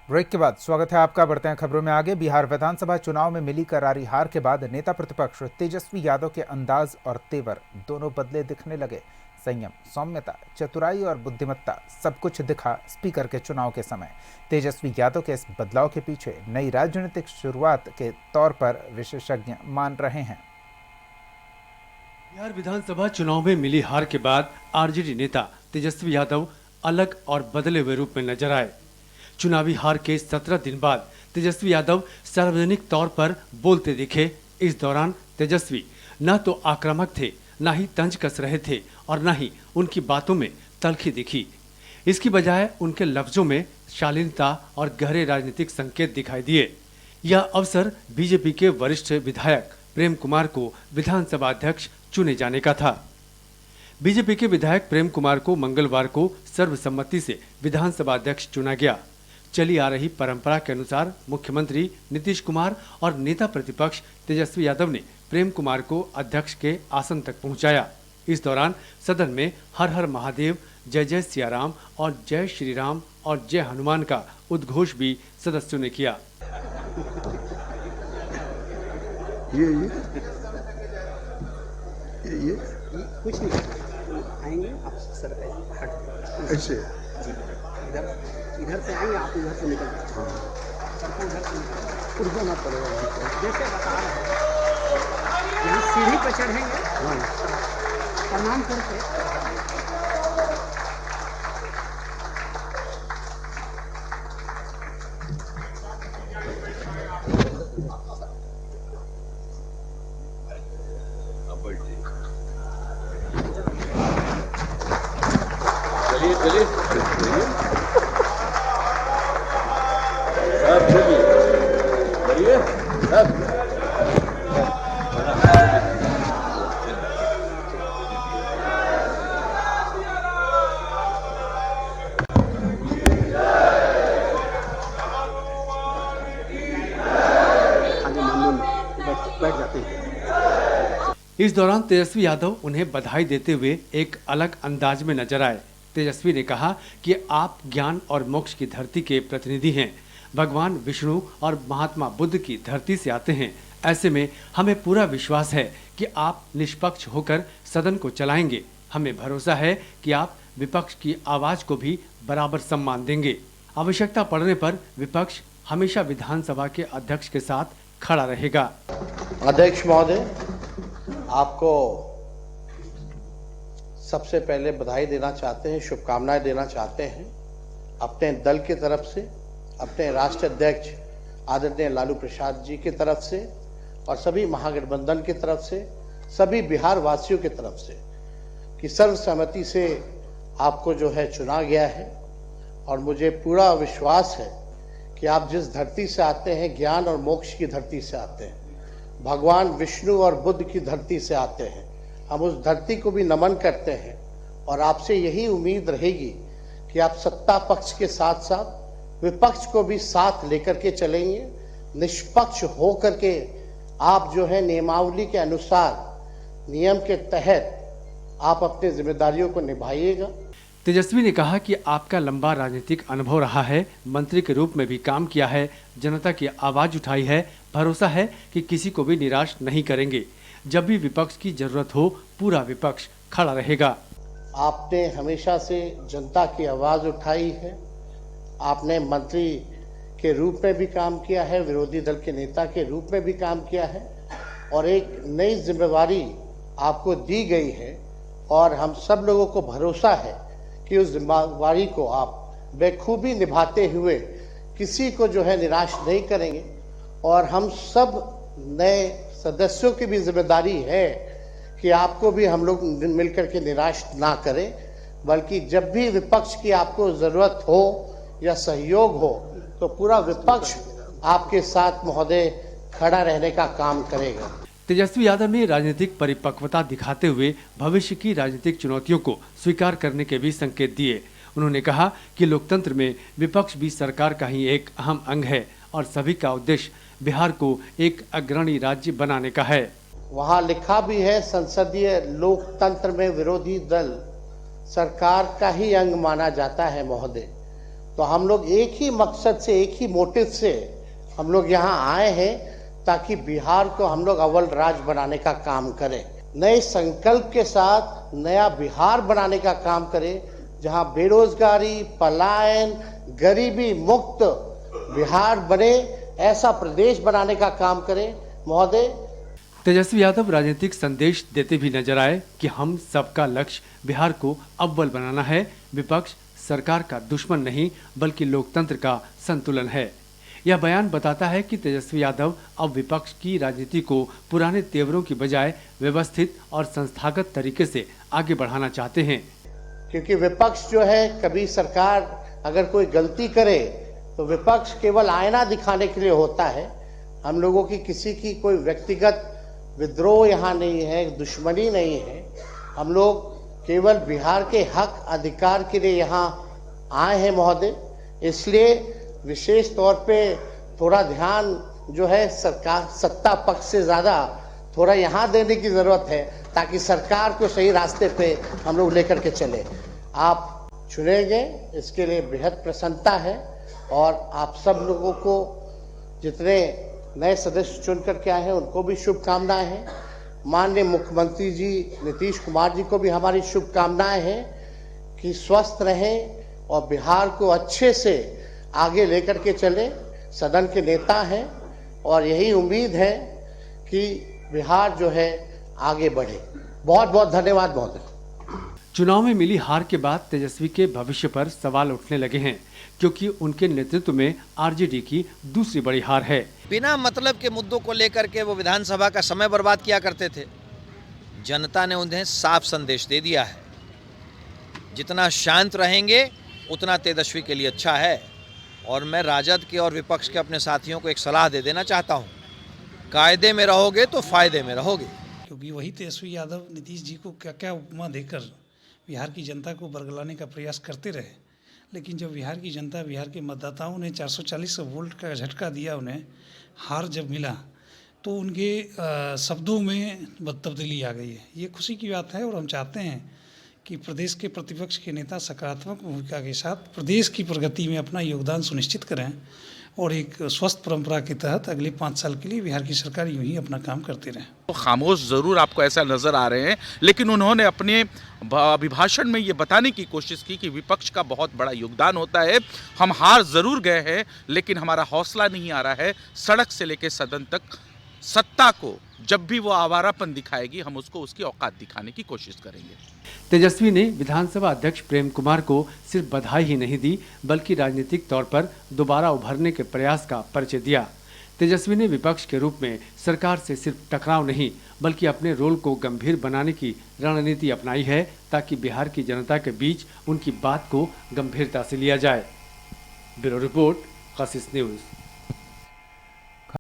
Break के बाद स्वागत है आपका। बढ़ते हैं खबरों में आगे। बिहार विधानसभा चुनाव में मिली करारी हार के बाद नेता प्रतिपक्ष तेजस्वी यादव के अंदाज और तेवर दोनों बदले दिखने लगे। संयम, सौम्यता, चतुराई और बुद्धिमत्ता सब कुछ दिखा स्पीकर के चुनाव के समय। तेजस्वी यादव के इस बदलाव के पीछे नई राजनीतिक शुरुआत के तौर पर विशेषज्ञ मान रहे हैं। बिहार विधानसभा चुनाव में मिली हार के बाद आरजेडी नेता तेजस्वी यादव अलग और बदले हुए रूप में नजर आए। चुनावी हार के 17 दिन बाद तेजस्वी यादव सार्वजनिक तौर पर बोलते दिखे। इस दौरान तेजस्वी न तो आक्रामक थे, न ही तंज कस रहे थे और न ही उनकी बातों में तल्खी दिखी। इसकी बजाय उनके लफ्जों में शालीनता और गहरे राजनीतिक संकेत दिखाई दिए। यह अवसर बीजेपी के वरिष्ठ विधायक प्रेम कुमार को विधानसभा अध्यक्ष चुने जाने का था। बीजेपी के विधायक प्रेम कुमार को मंगलवार को सर्वसम्मति से विधानसभा अध्यक्ष चुना गया। चली आ रही परंपरा के अनुसार मुख्यमंत्री नीतीश कुमार और नेता प्रतिपक्ष तेजस्वी यादव ने प्रेम कुमार को अध्यक्ष के आसन तक पहुंचाया। इस दौरान सदन में हर हर महादेव, जय जय सिया राम और जय श्री राम और जय हनुमान का उद्घोष भी सदस्यों ने किया। ये कुछ नहीं आएंगे आप सर ऐसे इधर से आएंगे, आप इधर से निकल सबको उधर से उड़ना पड़ेगा। जैसे बता रहे हैं यहाँ सीढ़ी पर चढ़ेंगे, प्रणाम करके चलिए सब चलिए सब बैठ जाते हैं। इस दौरान तेजस्वी यादव उन्हें बधाई देते हुए एक अलग अंदाज में नजर आए। तेजस्वी ने कहा कि आप ज्ञान और मोक्ष की धरती के प्रतिनिधि हैं। भगवान विष्णु और महात्मा बुद्ध की धरती से आते हैं। ऐसे में हमें पूरा विश्वास है कि आप निष्पक्ष होकर सदन को चलाएंगे। हमें भरोसा है कि आप विपक्ष की आवाज को भी बराबर सम्मान देंगे। आवश्यकता पड़ने पर विपक्ष हमेशा विधानसभा के अध्यक्ष के साथ खड़ा रहेगा। अध्यक्ष महोदय, आपको सबसे पहले बधाई देना चाहते हैं, शुभकामनाएं देना चाहते हैं। अपने दल की तरफ से, अपने राष्ट्रीय अध्यक्ष आदरणीय लालू प्रसाद जी की तरफ से और सभी महागठबंधन की तरफ से, सभी बिहार वासियों की तरफ से कि सर्वसम्मति से आपको जो है चुना गया है। और मुझे पूरा विश्वास है कि आप जिस धरती से आते हैं, ज्ञान और मोक्ष की धरती से आते हैं, भगवान विष्णु और बुद्ध की धरती से आते हैं। हम उस धरती को भी नमन करते हैं और आपसे यही उम्मीद रहेगी कि आप सत्ता पक्ष के साथ साथ विपक्ष को भी साथ लेकर के चलेंगे। निष्पक्ष हो करके आप जो है नियमावली के अनुसार, नियम के तहत आप अपनी जिम्मेदारियों को निभाइएगा। तेजस्वी ने कहा कि आपका लंबा राजनीतिक अनुभव रहा है, मंत्री के रूप में भी काम किया है, जनता की आवाज उठाई है। भरोसा है कि किसी को भी निराश नहीं करेंगे। जब भी विपक्ष की जरूरत हो, पूरा विपक्ष खड़ा रहेगा। आपने हमेशा से जनता की आवाज उठाई है। आपने मंत्री के रूप में भी काम किया है, विरोधी दल के नेता के रूप में भी काम किया है और एक नई जिम्मेवारी आपको दी गई है और हम सब लोगों को भरोसा है कि उस जिम्मेवारी को आप बेखूबी निभाते हुए किसी को जो है निराश नहीं करेंगे। और हम सब नए सदस्यों की भी जिम्मेदारी है कि आपको भी हम लोग मिलकर के निराश ना करें, बल्कि जब भी विपक्ष की आपको जरूरत हो या सहयोग हो तो पूरा विपक्ष आपके साथ महोदय खड़ा रहने का काम करेगा। तेजस्वी यादव ने राजनीतिक परिपक्वता दिखाते हुए भविष्य की राजनीतिक चुनौतियों को स्वीकार करने के भी संकेत दिए। उन्होंने कहा कि लोकतंत्र में विपक्ष भी सरकार का ही एक अहम अंग है और सभी का उद्देश्य बिहार को एक अग्रणी राज्य बनाने का है। वहाँ लिखा भी है, संसदीय लोकतंत्र में विरोधी दल सरकार का ही अंग माना जाता है महोदय। तो हम लोग एक ही मकसद से, एक ही मोटिव से हम लोग यहाँ आए हैं ताकि बिहार को हम लोग अव्वल राज्य बनाने का काम करें, नए संकल्प के साथ नया बिहार बनाने का काम करें, जहाँ बेरोजगारी, पलायन, गरीबी मुक्त बिहार बने, ऐसा प्रदेश बनाने का काम करें। महोदय, तेजस्वी यादव राजनीतिक संदेश देते भी नजर आए कि हम सबका लक्ष्य बिहार को अव्वल बनाना है। विपक्ष सरकार का दुश्मन नहीं बल्कि लोकतंत्र का संतुलन है। यह बयान बताता है कि तेजस्वी यादव अब विपक्ष की राजनीति को पुराने तेवरों की बजाय व्यवस्थित और संस्थागत तरीके से आगे बढ़ाना चाहते हैं। क्योंकि विपक्ष जो है, कभी सरकार अगर कोई गलती करे तो विपक्ष केवल आईना दिखाने के लिए होता है। हम लोगों की किसी की कोई व्यक्तिगत विद्रोह यहाँ नहीं है, दुश्मनी नहीं है। हम लोग केवल बिहार के हक अधिकार के लिए यहाँ आए हैं महोदय। इसलिए विशेष तौर पे थोड़ा ध्यान जो है सरकार सत्ता पक्ष से ज़्यादा थोड़ा यहाँ देने की ज़रूरत है, ताकि सरकार को सही रास्ते पे हम लोग लेकर के चले। आप चुनेंगे, इसके लिए बेहद प्रसन्नता है। और आप सब लोगों को, जितने नए सदस्य चुन करके आए हैं, उनको भी शुभकामनाएं हैं। माननीय मुख्यमंत्री जी नीतीश कुमार जी को भी हमारी शुभकामनाएं हैं कि स्वस्थ रहें और बिहार को अच्छे से आगे लेकर के चले। सदन के नेता हैं और यही उम्मीद है कि बिहार जो है आगे बढ़े। बहुत बहुत धन्यवाद महोदय। चुनाव में मिली हार के बाद तेजस्वी के भविष्य पर सवाल उठने लगे हैं, क्योंकि उनके नेतृत्व में आरजेडी की दूसरी बड़ी हार है। बिना मतलब के मुद्दों को लेकर के वो विधानसभा का समय बर्बाद किया करते थे। जनता ने उन्हें साफ संदेश दे दिया है, जितना शांत रहेंगे उतना तेजस्वी के लिए अच्छा है। और मैं राजद के और विपक्ष के अपने साथियों को एक सलाह दे देना चाहता हूँ, कायदे में रहोगे तो फायदे में रहोगे। क्योंकि वही तेजस्वी यादव नीतीश जी को क्या क्या उपमा देकर बिहार की जनता को बरगलाने का प्रयास करते रहे, लेकिन जब बिहार की जनता, बिहार के मतदाताओं ने 440 वोल्ट का झटका दिया, उन्हें हार जब मिला, तो उनके शब्दों में तब्दीली आ गई है। ये खुशी की बात है और हम चाहते हैं कि प्रदेश के प्रतिपक्ष के नेता सकारात्मक भूमिका के साथ प्रदेश की प्रगति में अपना योगदान सुनिश्चित करें और एक स्वस्थ परंपरा के तहत अगले 5 साल के लिए बिहार की सरकार यूं ही अपना काम करती रहे। तो खामोश ज़रूर आपको ऐसा नज़र आ रहे हैं, लेकिन उन्होंने अपने अभिभाषण में ये बताने की कोशिश की कि विपक्ष का बहुत बड़ा योगदान होता है। हम हार ज़रूर गए हैं, लेकिन हमारा हौसला नहीं आ रहा है। सड़क से लेकर सदन तक सत्ता को जब भी वो आवारापन दिखाएगी, हम उसको उसकी औकात दिखाने की कोशिश करेंगे। तेजस्वी ने विधानसभा अध्यक्ष प्रेम कुमार को सिर्फ बधाई ही नहीं दी, बल्कि राजनीतिक तौर पर दोबारा उभरने के प्रयास का परिचय दिया। तेजस्वी ने विपक्ष के रूप में सरकार से सिर्फ टकराव नहीं बल्कि अपने रोल को गंभीर बनाने की रणनीति अपनाई है, ताकि बिहार की जनता के बीच उनकी बात को गंभीरता से लिया जाए। ब्यूरो रिपोर्ट, कशिश न्यूज़।